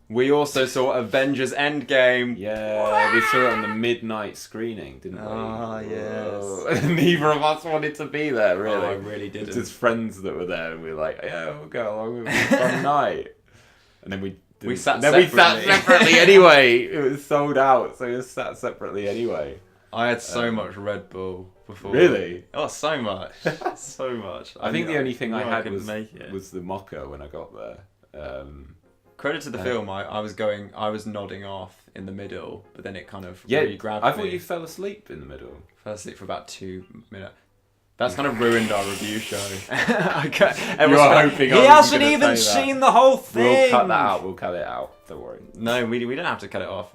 We also saw Avengers Endgame. Yeah, we saw it on the midnight screening, didn't we? Ah, Whoa. yes. Neither of us wanted to be there, really. Oh, I really didn't. It's just friends that were there, and we were like, yeah, we'll go along with a fun night. And then we sat separately anyway. It was sold out, so we sat separately anyway. I had so much Red Bull before. Really? Oh, so much. So much. I think the only thing I had couldn't was the mocha when I got there. Credit to the film, I was nodding off in the middle, but then it kind of Yeah, really grabbed me. I thought you fell asleep in the middle. Fell asleep for about 2 minutes. That's kind of ruined our review show. You were hoping he I was hasn't gonna even say that. seen the whole thing. We'll cut that out. We'll cut it out. Don't worry. No, we don't have to cut it off.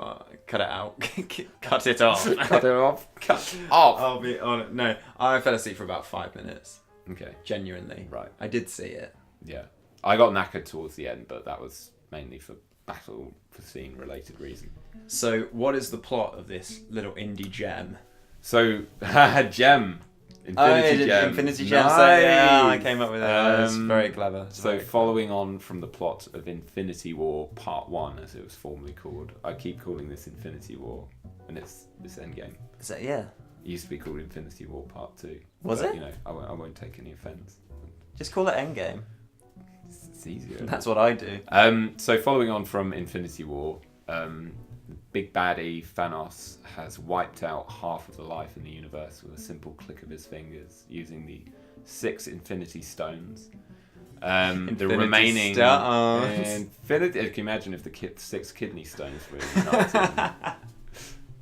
Cut it out. Cut it off. Cut it off. Cut off. I'll be on it. No, I fell asleep for about 5 minutes. Okay. Genuinely. Right. I did see it. Yeah. I got knackered towards the end, but that was mainly for battle scene related reason. So, what is the plot of this little indie gem? So, Gem. Infinity Gem. Infinity Gem. Nice. So, yeah, I came up with it. That's very clever. So, following on from the plot of Infinity War Part 1, as it was formerly called, I keep calling this Infinity War, and it's Endgame. Is that, yeah? It used to be called Infinity War Part 2. Was but, it? You know, I won't take any offence. Just call it Endgame. It's easier. That's what I do. So following on from Infinity War, big baddie Thanos has wiped out half of the life in the universe with a simple click of his fingers using the 6 Infinity Stones. The remaining Infinity. Can you imagine if the 6 kidney stones were united?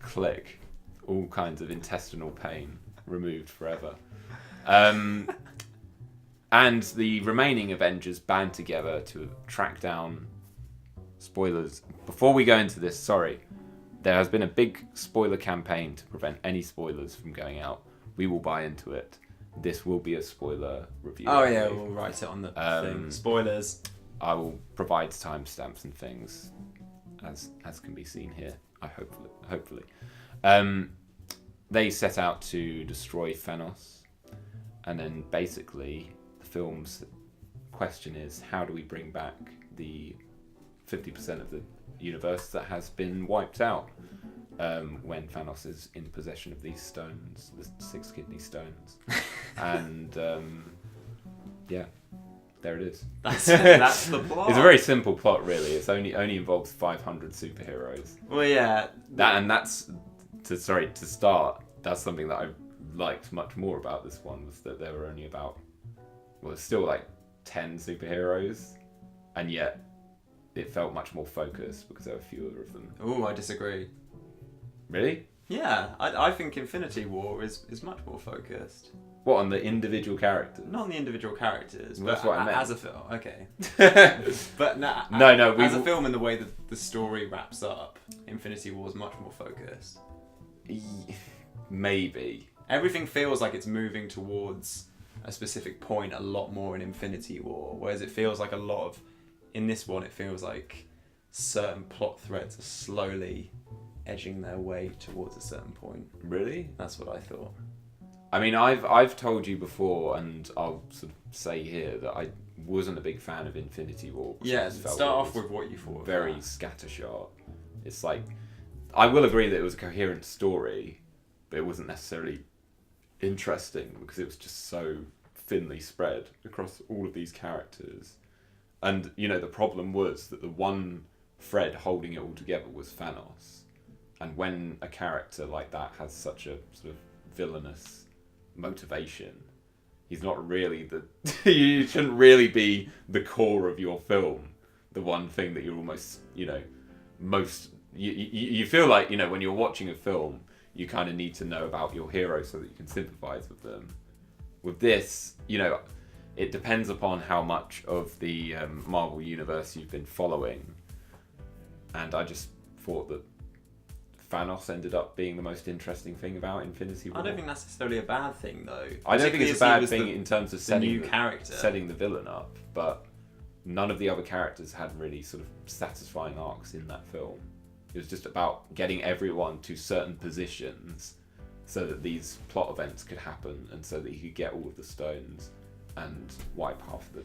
Click. All kinds of intestinal pain removed forever. And the remaining Avengers band together to track down... Spoilers. Before we go into this, sorry. There has been a big spoiler campaign to prevent any spoilers from going out. We will buy into it. This will be a spoiler review. Oh yeah, we'll write it on the thing. Spoilers. I will provide timestamps and things, as can be seen here. Hopefully. They set out to destroy Thanos, and then basically the film's question is, how do we bring back the 50% of the universe that has been wiped out when Thanos is in possession of these stones, the 6 kidney stones. And yeah, there it is. That's the plot. It's a very simple plot, really. It's only involves 500 superheroes. Well, yeah. That's to start. That's something that I liked much more about this one, was that there were only about, well, it's still like 10 superheroes, and yet it felt much more focused because there were fewer of them. Oh, I disagree. Really? Yeah, I think Infinity War is much more focused. What, on the individual characters? Not on the individual characters, Well, but that's what I meant. as a film. Okay. But no, No. As a film, in the way that the story wraps up, Infinity War is much more focused. Maybe. Everything feels like it's moving towards a specific point a lot more in Infinity War, whereas it feels like a lot of, in this one, it feels like certain plot threads are slowly edging their way towards a certain point. Really? That's what I thought. I mean, I've told you before, and I'll sort of say here that I wasn't a big fan of Infinity War. Yeah, start off with what you thought. Very scattershot. It's like, I will agree that it was a coherent story, but it wasn't necessarily interesting because it was just so thinly spread across all of these characters. And, you know, the problem was that the one thread holding it all together was Thanos. And when a character like that has such a sort of villainous motivation, he's not really you shouldn't really be the core of your film. The one thing that you're almost, you know, you feel like, you know, when you're watching a film, you kind of need to know about your hero so that you can sympathize with them. With this, you know, it depends upon how much of the Marvel universe you've been following. And I just thought that Thanos ended up being the most interesting thing about Infinity War. I don't think that's necessarily a bad thing, though. I don't think it's a bad thing the, in terms of setting the villain up, but none of the other characters had really sort of satisfying arcs in that film. It was just about getting everyone to certain positions so that these plot events could happen and so that he could get all of the stones and wipe half the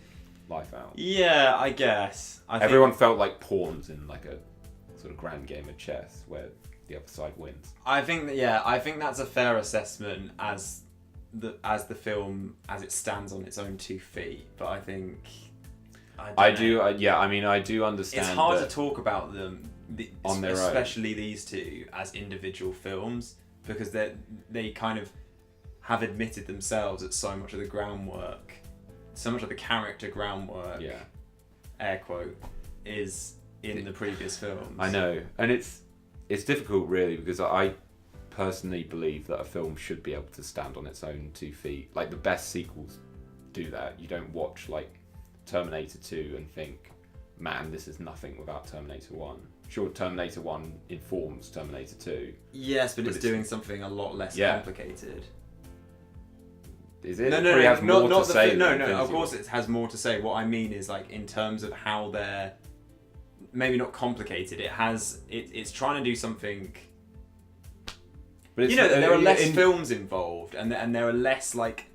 life out. Yeah, I guess. Everyone felt like pawns in like a sort of grand game of chess where the other side wins. I think that's a fair assessment as the film as it stands on its own 2 feet. But I think I do understand. It's hard to talk about them on their own, especially these two as individual films, because they kind of have admitted themselves that so much of the groundwork, so much of the character groundwork, air quote, is in the previous films. I know, and it's difficult really, because I personally believe that a film should be able to stand on its own 2 feet. Like the best sequels do that. You don't watch like Terminator 2 and think, man, this is nothing without Terminator 1. Sure, Terminator 1 informs Terminator 2. Yes, but it's doing something a lot less complicated. Is it? No, of course it has more to say. What I mean is, like, in terms of how they're maybe not complicated, it's trying to do something. But there are less films involved, and there are less like.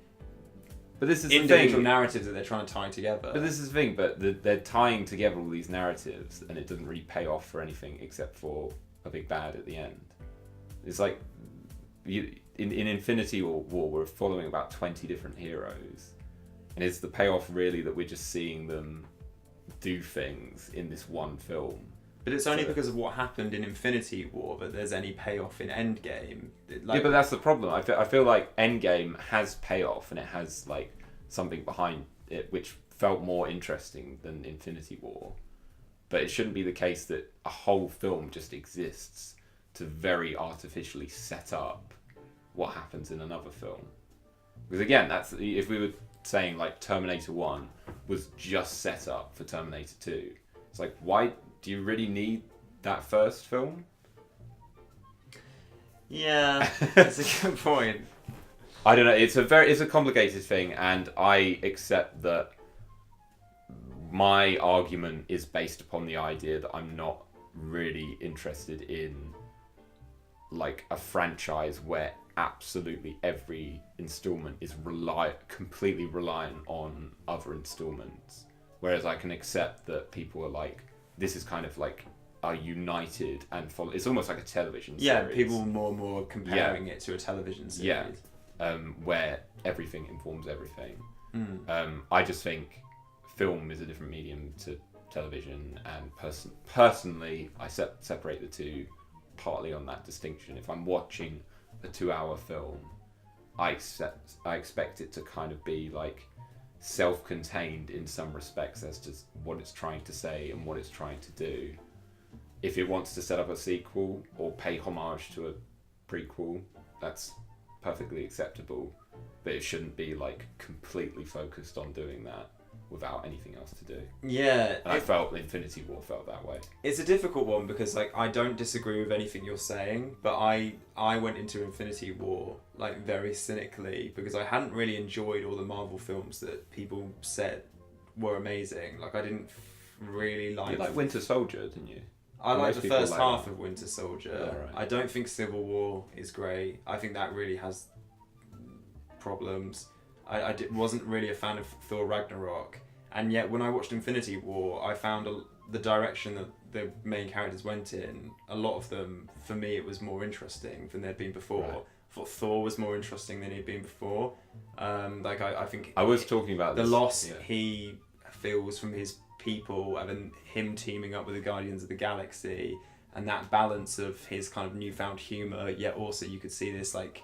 But this is individual narratives that they're trying to tie together. But this is the thing. But they're tying together all these narratives, and it doesn't really pay off for anything except for a big bad at the end. It's like in Infinity War, we're following about 20 different heroes, and is the payoff really that we're just seeing them do things in this one film? But it's only because of what happened in Infinity War that there's any payoff in Endgame. But that's the problem. I feel like Endgame has payoff and it has like something behind it which felt more interesting than Infinity War. But it shouldn't be the case that a whole film just exists to very artificially set up what happens in another film. Because again, that's if we were saying like Terminator 1 was just set up for Terminator 2. It's like, why do you really need that first film? Yeah, that's a good point. I don't know. It's a complicated thing, and I accept that my argument is based upon the idea that I'm not really interested in like a franchise where absolutely every installment is completely reliant on other installments. Whereas I can accept that people are like, this is kind of like are united and follow. It's almost like a television series. Yeah, people more and more comparing it to a television series. Yeah, where everything informs everything. I just think film is a different medium to television, and personally, I separate the two partly on that distinction. If I'm watching a 2-hour film, I expect it to kind of be like self-contained in some respects as to what it's trying to say and what it's trying to do. If it wants to set up a sequel or pay homage to a prequel, that's perfectly acceptable, but it shouldn't be like completely focused on doing that without anything else to do. Yeah, and I felt Infinity War felt that way. It's a difficult one because like I don't disagree with anything you're saying, but I went into Infinity War like very cynically because I hadn't really enjoyed all the Marvel films that people said were amazing. Like I didn't really like. You like Winter Soldier, didn't you? I liked the first half of Winter Soldier. Yeah, right. I don't think Civil War is great. I think that really has problems. I wasn't really a fan of Thor Ragnarok, and yet when I watched Infinity War, I found the direction that the main characters went in, a lot of them, for me, it was more interesting than they'd been before. Right. I thought Thor was more interesting than he'd been before. I think I was talking about the this, loss he feels from his people, and then him teaming up with the Guardians of the Galaxy, and that balance of his kind of newfound humour, yet also you could see this like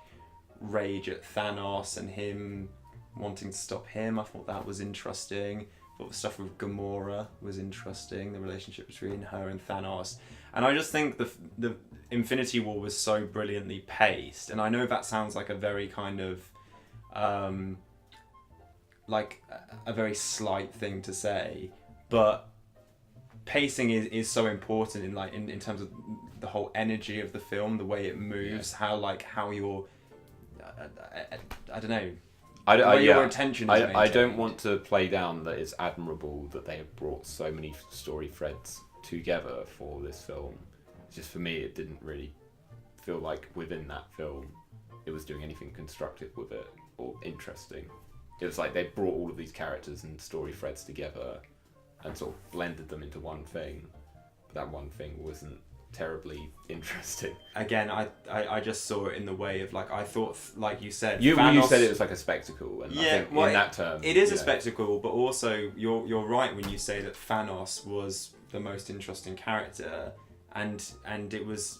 rage at Thanos and him wanting to stop him. I thought that was interesting. I thought the stuff with Gamora was interesting, the relationship between her and Thanos. And I just think the Infinity War was so brilliantly paced, and I know that sounds like a very kind of like a very slight thing to say, but pacing is so important in terms of the whole energy of the film, the way it moves, how you're I don't know. Your intention is I don't want to play down that it's admirable that they have brought so many story threads together for this film. Just for me, it didn't really feel like within that film it was doing anything constructive with it or interesting. it was like they brought all of these characters and story threads together and sort of blended them into one thing. But that one thing wasn't terribly interesting. Again, I just saw it in the way of like I thought, like you said, you Thanos, said it was like a spectacle, and I think in that term it is a spectacle. But also, you're right when you say that Thanos was the most interesting character, and it was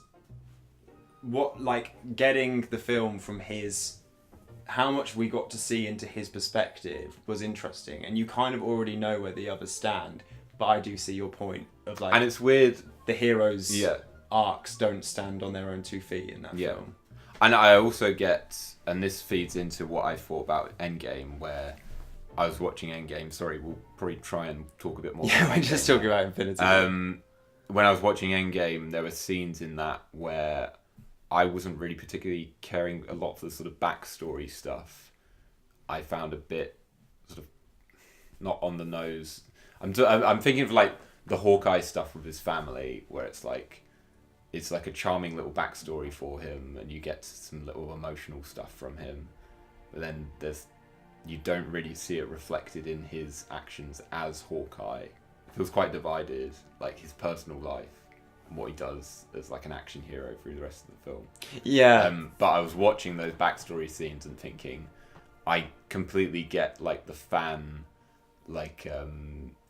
what like getting the film from his. How much we got to see into his perspective was interesting, and you kind of already know where the others stand. But I do see your point of like, and it's weird. The heroes' arcs don't stand on their own 2 feet in that film. And I also get, and this feeds into what I thought about Endgame, where I was watching Endgame. Sorry, we'll probably try and talk a bit more. Yeah, we're just talking about Infinity War. When I was watching Endgame, there were scenes in that where I wasn't really particularly caring a lot for the sort of backstory stuff. I found a bit sort of not on the nose. I'm thinking of like the Hawkeye stuff with his family, where it's like a charming little backstory for him, and you get some little emotional stuff from him. But then you don't really see it reflected in his actions as Hawkeye. It feels quite divided, like his personal life. What he does as like an action hero through the rest of the film. Yeah. But I was watching those backstory scenes and thinking, I completely get like the fan, like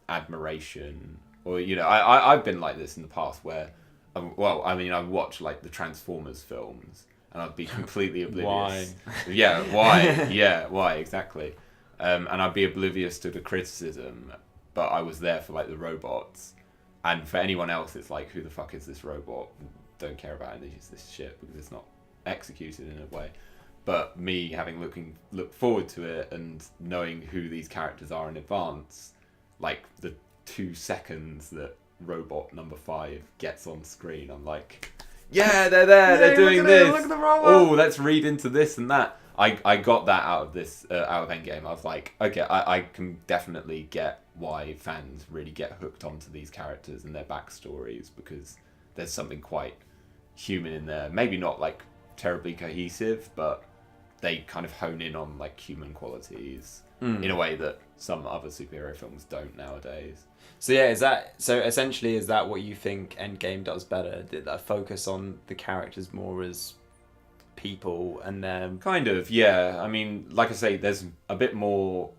admiration, or I've been like this in the past where, I watch like the Transformers films and I'd be completely oblivious. Why? Yeah, why? Yeah, why exactly? And I'd be oblivious to the criticism, but I was there for like the robots. And for anyone else, it's like, who the fuck is this robot? Don't care about any of this shit because it's not executed in a way. But me having looked forward to it and knowing who these characters are in advance, like the 2 seconds that robot number 5 gets on screen, I'm like, yeah, they're there, they're doing this. Look at the robot. Oh, let's read into this and that. I got that out of Endgame. I was like, okay, I can definitely get why fans really get hooked onto these characters and their backstories, because there's something quite human in there. Maybe not like terribly cohesive, but they kind of hone in on like human qualities in a way that some other superhero films don't nowadays. So yeah, is that what you think Endgame does better? Did that focus on the characters more as people and them? Kind of, yeah. I mean, like I say, there's a bit more,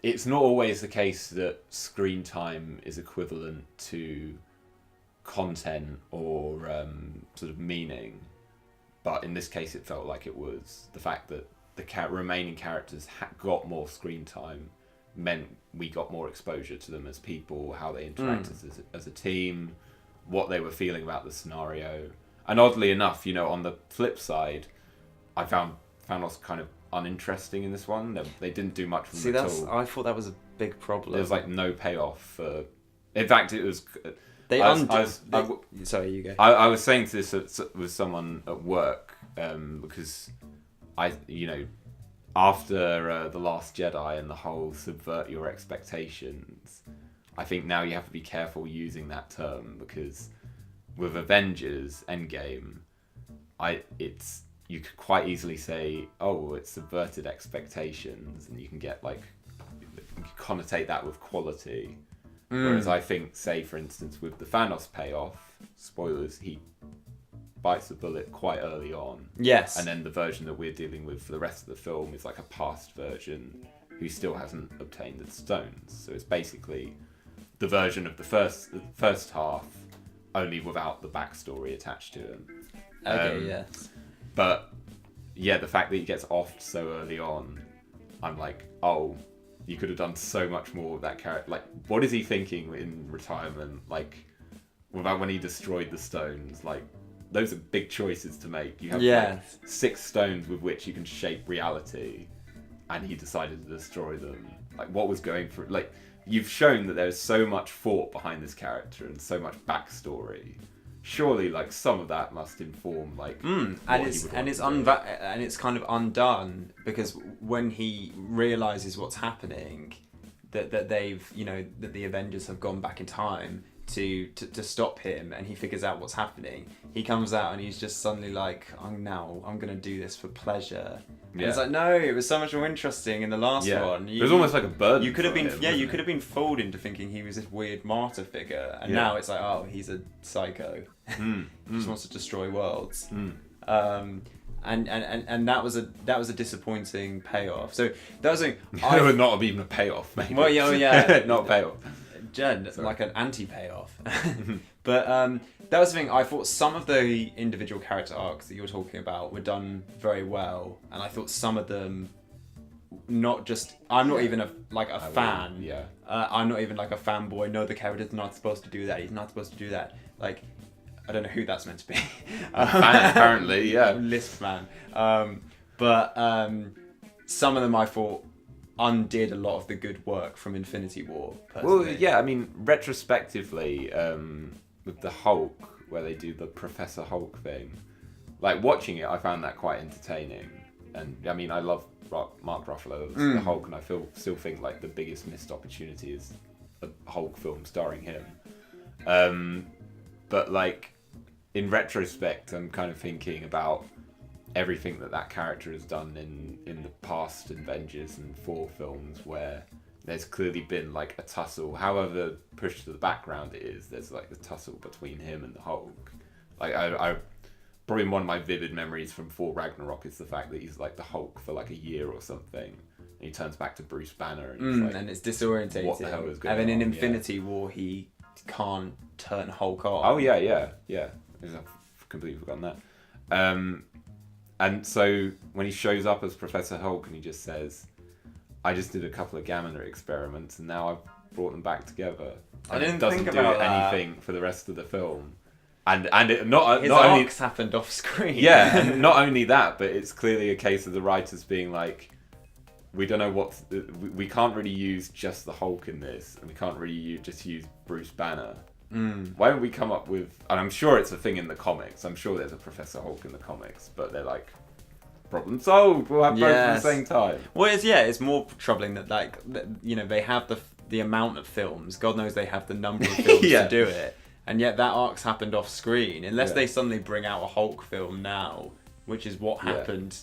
it's not always the case that screen time is equivalent to content or sort of meaning. But in this case, it felt like it was. The fact that the remaining characters got more screen time meant we got more exposure to them as people, how they interacted as a team, what they were feeling about the scenario. And oddly enough, on the flip side, I found Thanos kind of uninteresting in this one. They didn't do much from at all. I thought that was a big problem. There was like no payoff. In fact, it was. Sorry, you go. I was saying this with someone at work because after The Last Jedi and the whole subvert your expectations, I think now you have to be careful using that term, because with Avengers Endgame, you could quite easily say, oh, it subverted expectations, and you can get like, you can connotate that with quality. Whereas I think, say for instance, with the Thanos payoff, spoilers, he bites the bullet quite early on. Yes. And then the version that we're dealing with for the rest of the film is like a past version who still hasn't obtained the stones. So it's basically the version of the first half, only without the backstory attached to him. Okay, yes. But yeah, the fact that he gets offed so early on, I'm like, oh, you could have done so much more with that character. Like, what is he thinking in retirement? Like, without when he destroyed the stones, like, those are big choices to make. You have like 6 stones with which you can shape reality, and he decided to destroy them. Like, what was going through? Like, you've shown that there's so much thought behind this character and so much backstory. Surely, like, some of that must inform, like, and it's kind of undone, because when he realizes what's happening, that they've, that the Avengers have gone back in time, to stop him, and he figures out what's happening. He comes out and he's just suddenly like, I'm gonna do this for pleasure. And it's like, no, it was so much more interesting in the last one. It was almost like a burden. You could have been, him, you could have been fooled into thinking he was this weird martyr figure, and now it's like, oh, he's a psycho. He just wants to destroy worlds. And that was a disappointing payoff. So that was not even a payoff, maybe. Well, yeah, not a payoff. Like an anti-payoff. But that was the thing. I thought some of the individual character arcs that you were talking about were done very well, and I thought some of them, not just. I'm not even a fan. Yeah. I'm not even like a fanboy. No, the character's not supposed to do that. He's not supposed to do that. Like, I don't know who that's meant to be. Apparently, yeah. Lisp man. But some of them I thought undid a lot of the good work from Infinity War. Personally. Well, yeah, I mean, retrospectively, with the Hulk, where they do the Professor Hulk thing, like watching it, I found that quite entertaining. And I mean, I love Mark Ruffalo as the Hulk, and I still think like the biggest missed opportunity is a Hulk film starring him. But like in retrospect, I'm kind of thinking about everything that character has done in the past Avengers and 4 films, where there's clearly been like a tussle, however pushed to the background it is, there's like the tussle between him and the Hulk. Like I probably one of my vivid memories from Thor Ragnarok is the fact that he's like the Hulk for like a year or something, and he turns back to Bruce Banner and, he's like, and it's disorientating. What the hell is going on? And then in Infinity War he can't turn Hulk on. Oh yeah. I've completely forgotten that. And so when he shows up as Professor Hulk and he just says, I just did a couple of Gamma experiments and now I've brought them back together. I didn't doesn't think do about anything for the rest of the film. And it not his not only arcs happened off screen. Yeah, and not only that, but it's clearly a case of the writers being like, we don't know we can't really use just the Hulk in this, and we can't really just use Bruce Banner. Why don't we come up with, and I'm sure it's a thing in the comics, I'm sure there's a Professor Hulk in the comics, but they're like, problem solved, we'll have both at the same time. Well, it's more troubling that they have the amount of films, God knows they have the number of films to do it, and yet that arc's happened off screen, unless they suddenly bring out a Hulk film now, which is what happened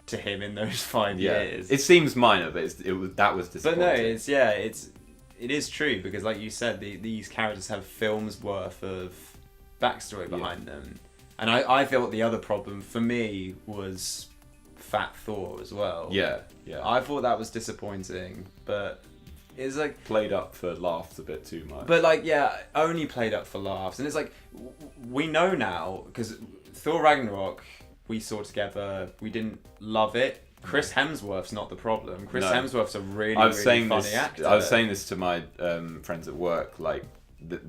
to him in those 5 years. It seems minor, but that was disappointing. But no, it is true, because like you said, these characters have films worth of backstory behind them. And I felt the other problem for me was Fat Thor as well. Yeah. I thought that was disappointing, but it's like played up for laughs a bit too much. But only played up for laughs. And it's like, we know now, because Thor Ragnarok we saw together, we didn't love it. Chris Hemsworth's not the problem. Chris Hemsworth's a really funny actor. I was saying this to my friends at work. Like,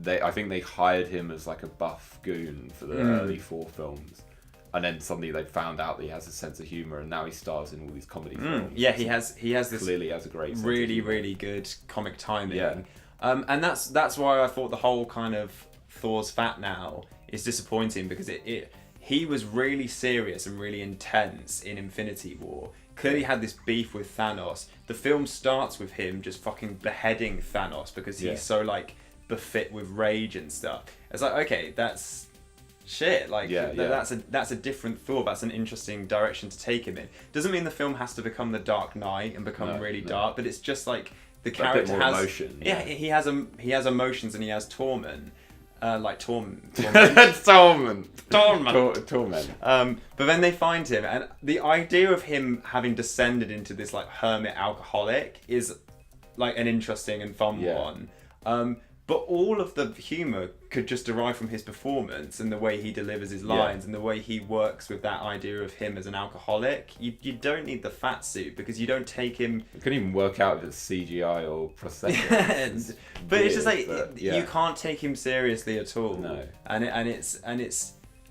I think they hired him as like a buff goon for the early 4 films, and then suddenly they found out that he has a sense of humor, and now he stars in all these comedy films. Yeah, he has this clearly has a great sense really good comic timing. Yeah. And that's why I thought the whole kind of Thor's fat now is disappointing, because he was really serious and really intense in Infinity War. Clearly had this beef with Thanos. The film starts with him just fucking beheading Thanos because he's so like befit with rage and stuff. It's like, okay, that's shit. Like that's a different Thor. That's an interesting direction to take him in. Doesn't mean the film has to become the Dark Knight and become really dark, but it's just like the character has emotion. Yeah, he has emotions and he has torment. Like torment. Torment. But then they find him, and the idea of him having descended into this like hermit alcoholic is like an interesting and fun one. But all of the humour could just derive from his performance and the way he delivers his lines and the way he works with that idea of him as an alcoholic. You don't need the fat suit, because you don't take him... You couldn't even work out if it's CGI or prosthetics. But it's just like, you can't take him seriously at all. No. And it's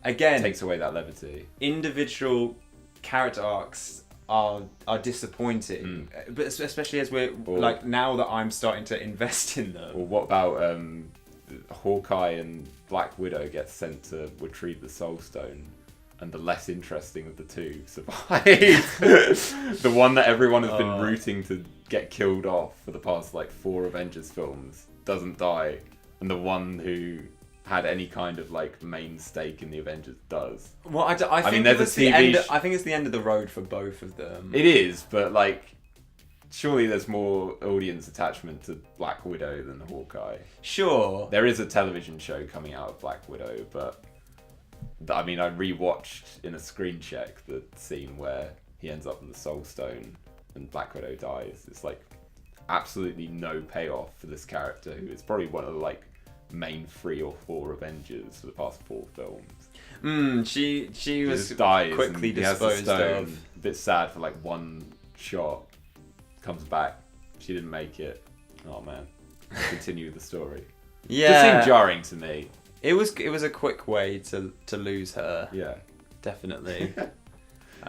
again... It takes away that levity. Individual character arcs are disappointing, but especially as we're like, now that I'm starting to invest in them. Or what about Hawkeye and Black Widow get sent to retrieve the Soul Stone, and the less interesting of the two survives. The one that everyone has been rooting to get killed off for the past like 4 Avengers films doesn't die, and the one who had any kind of like main stake in the Avengers does. Well, I think mean, there's a TV I think it's the end of the road for both of them. It is, but like, surely there's more audience attachment to Black Widow than Hawkeye. Sure. There is a television show coming out of Black Widow, but I mean, I rewatched in a screen check the scene where he ends up in the Soul Stone and Black Widow dies. It's like absolutely no payoff for this character who is probably one of the like main 3 or 4 Avengers for the past 4 films. She was just dies quickly and he has the disposed stone. of. A bit sad for like one shot. Comes back. She didn't make it. Oh man. Continue the story. Yeah. It seemed jarring to me. It was a quick way to lose her. Yeah. Definitely.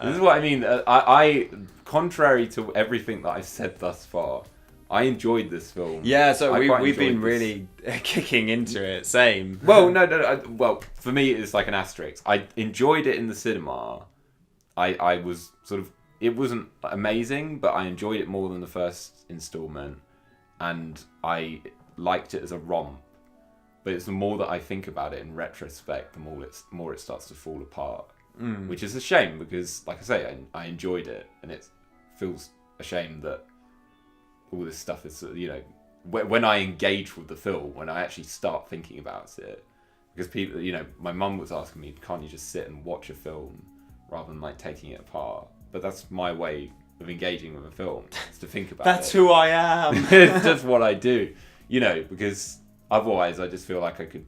This is what I mean. I contrary to everything that I've said thus far, I enjoyed this film. Yeah, so I quite we've been enjoyed really kicking into it. Same. Well, no. Well, for me, it's like an asterisk. I enjoyed it in the cinema. I was sort of. It wasn't amazing, but I enjoyed it more than the first installment, and I liked it as a romp. But it's the more that I think about it in retrospect, the more it starts to fall apart. Which is a shame because, like I say, I enjoyed it, and it feels a shame that all this stuff is, you know, when I engage with the film, when I actually start thinking about it, because people, you know, my mum was asking me, can't you just sit and watch a film rather than like taking it apart? But that's my way of engaging with a film, is to think about That's it. who I am. It's just what I do, you know, because otherwise I just feel like I could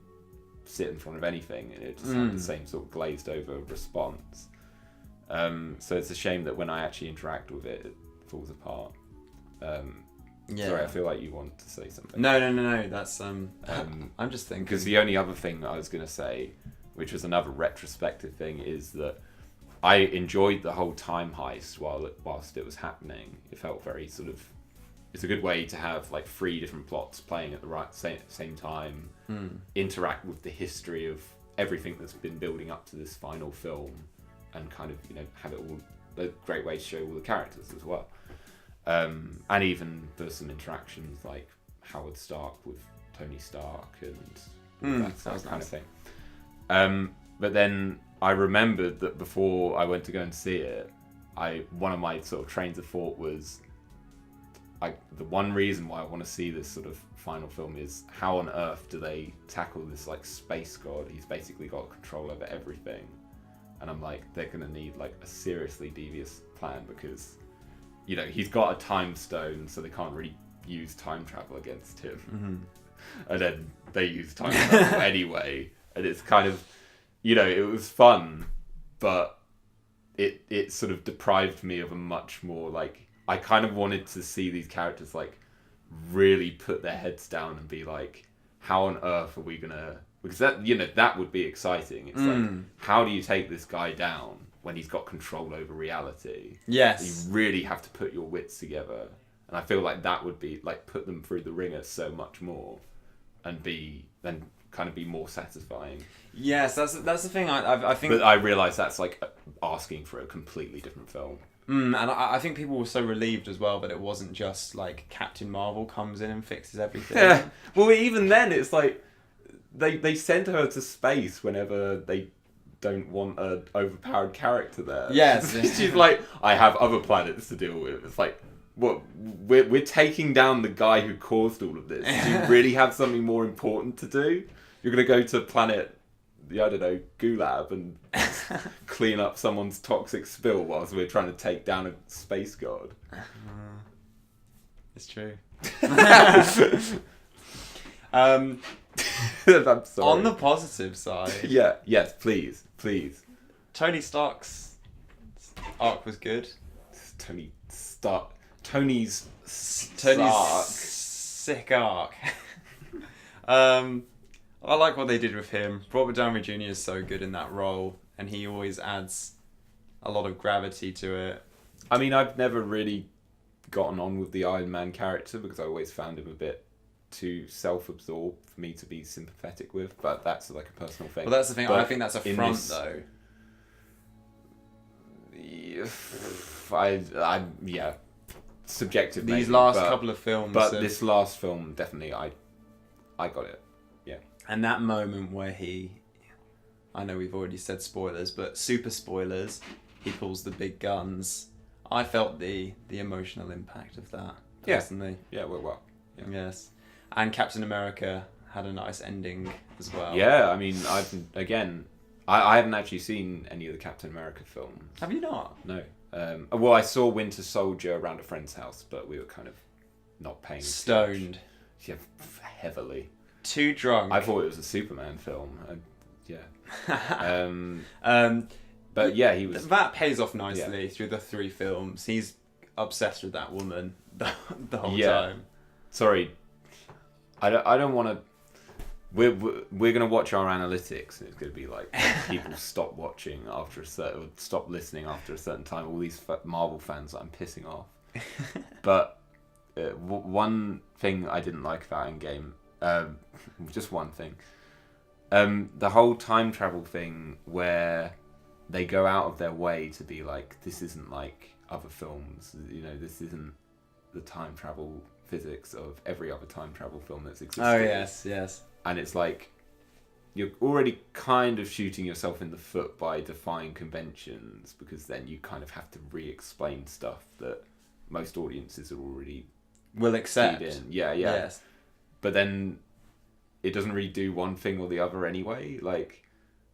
sit in front of anything and it just have the same sort of glazed over response. So it's a shame that when I actually interact with it, it falls apart. Yeah. Sorry, I feel like you want to say something. No. That's I'm just thinking. Because the only other thing that I was going to say, which was another retrospective thing, is that I enjoyed the whole time heist whilst it was happening. It felt very sort of. It's a good way to have like 3 different plots playing at the same time, interact with the history of everything that's been building up to this final film, and kind of, you know, have it all. A great way to show all the characters as well. And even there's some interactions like Howard Stark with Tony Stark and that kind of thing. But then I remembered that before I went to go and see it, one of my sort of trains of thought was, the one reason why I want to see this sort of final film is how on earth do they tackle this like space god? He's basically got control over everything, and I'm like, they're gonna need like a seriously devious plan because, you know, he's got a time stone, so they can't really use time travel against him. And then they use time travel anyway, and it's kind of, you know, it was fun, but it sort of deprived me of a much more like, I kind of wanted to see these characters like really put their heads down and be like, how on earth are we gonna, because that, you know, that would be exciting. It's like, how do you take this guy down when he's got control over reality? Yes. You really have to put your wits together. And I feel like that would be like put them through the ringer so much more and kind of be more satisfying. Yes, that's the thing. I think. But I realise that's like asking for a completely different film. And I think people were so relieved as well that it wasn't just like Captain Marvel comes in and fixes everything. Yeah. Well, even then, it's like they send her to space whenever they don't want an overpowered character there. Yes. She's like, I have other planets to deal with. It's like, what? We're taking down the guy who caused all of this. Do you really have something more important to do? You're gonna go to planet, I don't know, Gulab and clean up someone's toxic spill whilst we're trying to take down a space god. It's true. I'm sorry. On the positive side, Yes, please. Tony Stark's arc was good. Tony's sick arc. I like what they did with him. Robert Downey Jr. is so good in that role, and he always adds a lot of gravity to it. I mean, I've never really gotten on with the Iron Man character because I always found him a bit too self-absorbed for me to be sympathetic with, but that's like a personal thing. Well, that's the thing. But I think that's a front, though. Yeah, subjective. These maybe, last couple of films, but this last film definitely, I got it. And that moment where I know we've already said spoilers, but super spoilers, he pulls the big guns. I felt the emotional impact of that, personally. Yeah, well. Yeah. Yes. And Captain America had a nice ending as well. Yeah, I mean, I haven't actually seen any of the Captain America films. Have you not? No. Well, I saw Winter Soldier around a friend's house, but we were kind of not paying Stoned. Yeah, heavily. Too drunk. I thought it was a Superman film. But yeah, he was... That pays off nicely through the 3 films. He's obsessed with that woman the whole time. Sorry, I don't want to... We're going to watch our analytics, and it's going to be like people stop watching after stop listening after a certain time. All these Marvel fans that I'm pissing off. But one thing I didn't like about Endgame, just one thing, the whole time travel thing where they go out of their way to be like, this isn't like other films, this isn't the time travel physics of every other time travel film that's existed. Oh yes. And it's like, you're already kind of shooting yourself in the foot by defying conventions, because then you kind of have to re-explain stuff that most audiences are already will accept. In. Yeah. Yes. But then it doesn't really do one thing or the other anyway. Like,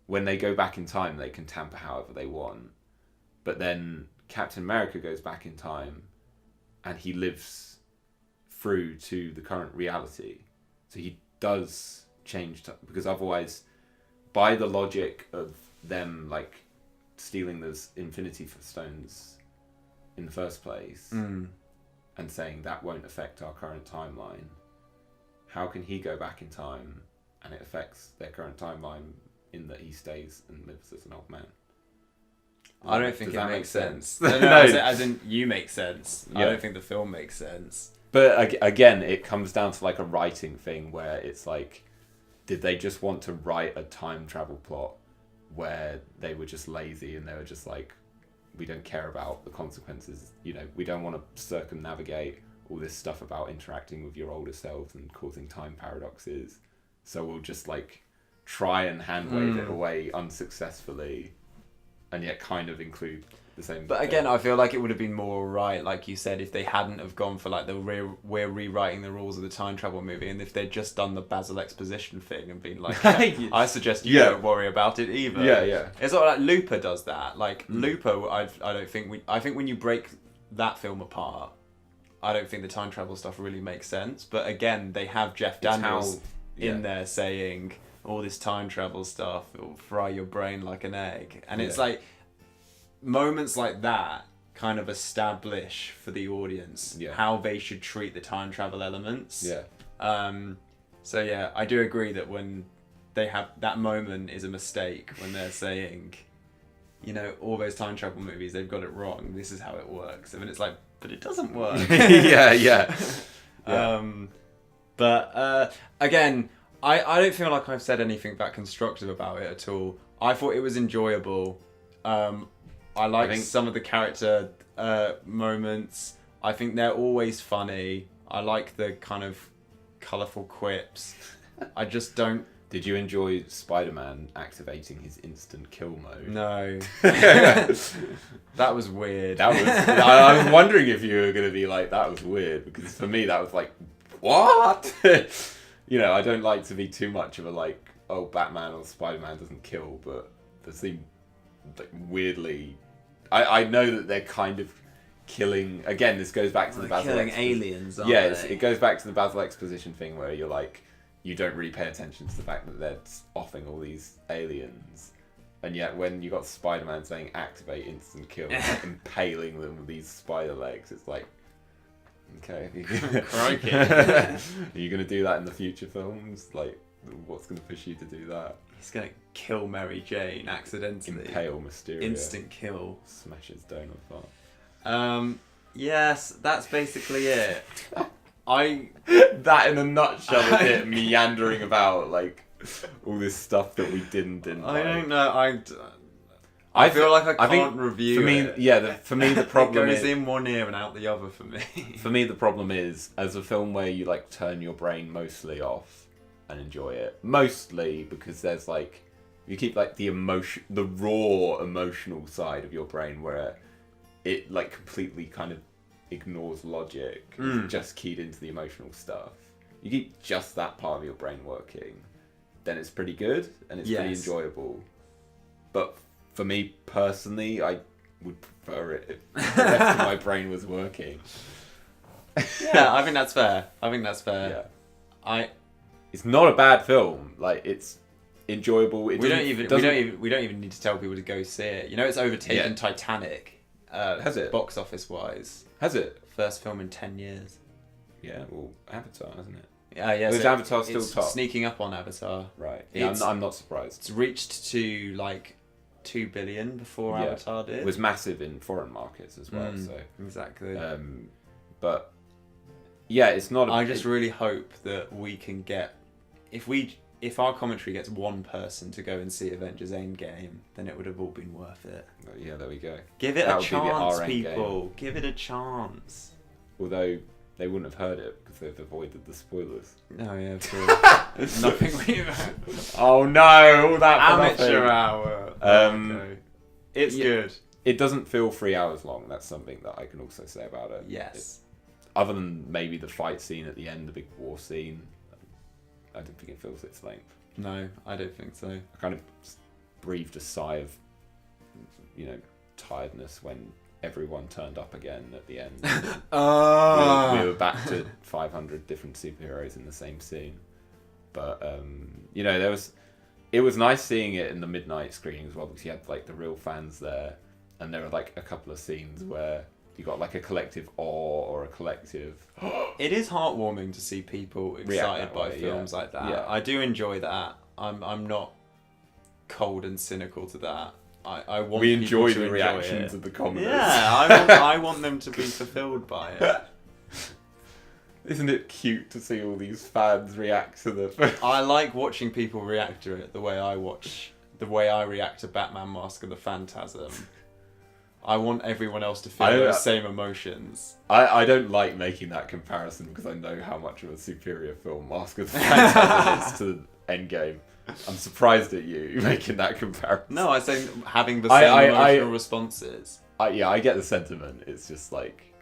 when they go back in time, they can tamper however they want. But then Captain America goes back in time, and he lives through to the current reality. So he does change because otherwise, by the logic of them like stealing those Infinity Stones in the first place and saying that won't affect our current timeline, how can he go back in time and it affects their current timeline in that he stays and lives as an old man? I don't think it makes sense. No, No. as in you make sense. Yeah. I don't think the film makes sense. But again, it comes down to like a writing thing where it's like, did they just want to write a time travel plot where they were just lazy and they were just like, we don't care about the consequences, we don't want to circumnavigate all this stuff about interacting with your older selves and causing time paradoxes, so we'll just like try and hand wave it away unsuccessfully and yet kind of include the same. But again, I feel like it would have been more right, like you said, if they hadn't have gone for like we're rewriting the rules of the time travel movie, and if they'd just done the Basil exposition thing and been like, I suggest you don't worry about it either. Yeah. It's not like Looper does that. Like Looper, I think when you break that film apart, I don't think the time travel stuff really makes sense. But again, they have Jeff Daniels in there saying all this time travel stuff will fry your brain like an egg, and it's like moments like that kind of establish for the audience how they should treat the time travel elements. So yeah, I do agree that when they have that moment is a mistake when they're saying, all those time travel movies, they've got it wrong, this is how it works, and then it's like, but it doesn't work. But again, I don't feel like I've said anything that constructive about it at all. I thought it was enjoyable. I like some of the character moments. I think they're always funny. I like the kind of colourful quips. I just don't... Did you enjoy Spider-Man activating his instant kill mode? No. That was weird. I was wondering if you were going to be like, that was weird, because for me that was like, what? I don't like to be too much of a like, oh, Batman or Spider-Man doesn't kill, but they seem like weirdly... I know that they're kind of killing... Again, this goes back to the Basil... killing aliens, aren't they? It goes back to the Basil exposition thing where you're like, you don't really pay attention to the fact that they're offing all these aliens. And yet when you got Spider-Man saying activate instant kill, like impaling them with these spider legs, it's like, okay. Crikey. Are you going to do that in the future films? Like, what's going to push you to do that? He's going to kill Mary Jane accidentally. Impale Mysterio. Instant kill. Smash his donut bar. Yes, that's basically it. That in a nutshell is it, meandering about like all this stuff that we didn't I don't know. I feel like I can't review for me, it. For me the problem it goes is in one ear and out the other for me. For me the problem is, as a film where you like turn your brain mostly off and enjoy it. Mostly because there's like, you keep like the raw emotional side of your brain where it like completely kind of ignores logic, it's just keyed into the emotional stuff. You keep just that part of your brain working, then it's pretty good and it's pretty enjoyable. But for me personally, I would prefer it if the rest of my brain was working. Yeah, I think that's fair. Yeah. It's not a bad film. Like, it's enjoyable. We don't even need to tell people to go see it. You know, it's overtaken Titanic. Has it? Box office wise. Has it? First film in 10 years. Yeah, well, Avatar, hasn't it? Yeah, Is Avatar still it's top? sneaking up on Avatar. Right. Yeah, I'm not surprised. It's reached to like 2 billion before Avatar did. It was massive in foreign markets as well. So exactly. But yeah, it's not. I just really hope that we can get, if our commentary gets one person to go and see Avengers Endgame, then it would have all been worth it. Yeah, there we go. Give it a chance, people. Give it a chance. Although they wouldn't have heard it because they've avoided the spoilers. Oh yeah, of course. Nothing we've. Oh no! All that amateur hour. Okay. It's good. It doesn't feel 3 hours long. That's something that I can also say about it. Yes. Other than maybe the fight scene at the end, the big war scene, I don't think it feels its length. No, I don't think so. I kind of breathed a sigh of, tiredness when everyone turned up again at the end. We were back to 500 different superheroes in the same scene. But, it was nice seeing it in the midnight screening as well, because you had like the real fans there, and there were like a couple of scenes where you got like a collective awe or a collective. It is heartwarming to see people excited by films like that. Yeah. I do enjoy that. I'm not cold and cynical to that. I want we people enjoy to the enjoy reactions it. of the commoners. Yeah, I want them to be fulfilled by it. Isn't it cute to see all these fans react to the film? I like watching people react to it the way I react to Batman Mask of the Phantasm. I want everyone else to feel those same emotions. I don't like making that comparison because I know how much of a superior film Mask of the Phantasm is to Endgame. I'm surprised at you making that comparison. No, I say having the same emotional responses. I get the sentiment. It's just like,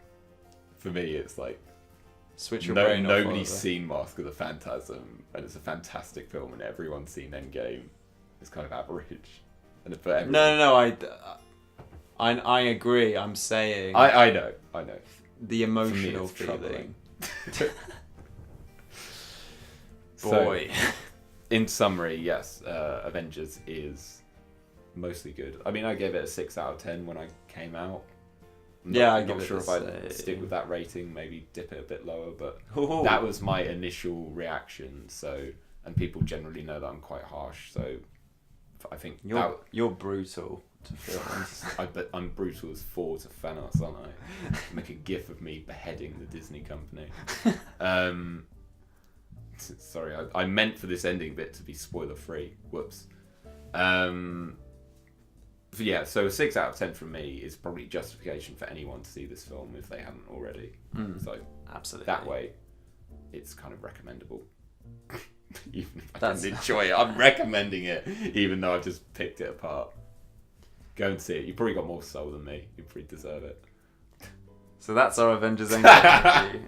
for me, it's like, switch your brain off. Nobody's seen Mask of the Phantasm, and it's a fantastic film, and everyone's seen Endgame. It's kind of average. And for everyone, No. I agree. I'm saying I know. The emotional feeling. Boy. So, in summary, yes, Avengers is mostly good. I mean, I gave it a 6 out of 10 when I came out. I'm not sure if I'd stick with that rating, maybe dip it a bit lower, but that was my initial reaction. So, and people generally know that I'm quite harsh, so I think you're brutal to films. I'm brutal as 4 to Thanos, aren't I? Make a gif of me beheading the Disney company. Sorry, I meant for this ending bit to be spoiler free. Whoops. So a 6 out of 10 from me is probably justification for anyone to see this film if they haven't already. So absolutely, that way, it's kind of recommendable. Even if I didn't enjoy it, I'm recommending it, even though I've just picked it apart. Go and see it. You probably got more soul than me. You probably deserve it. So that's our Avengers Endgame.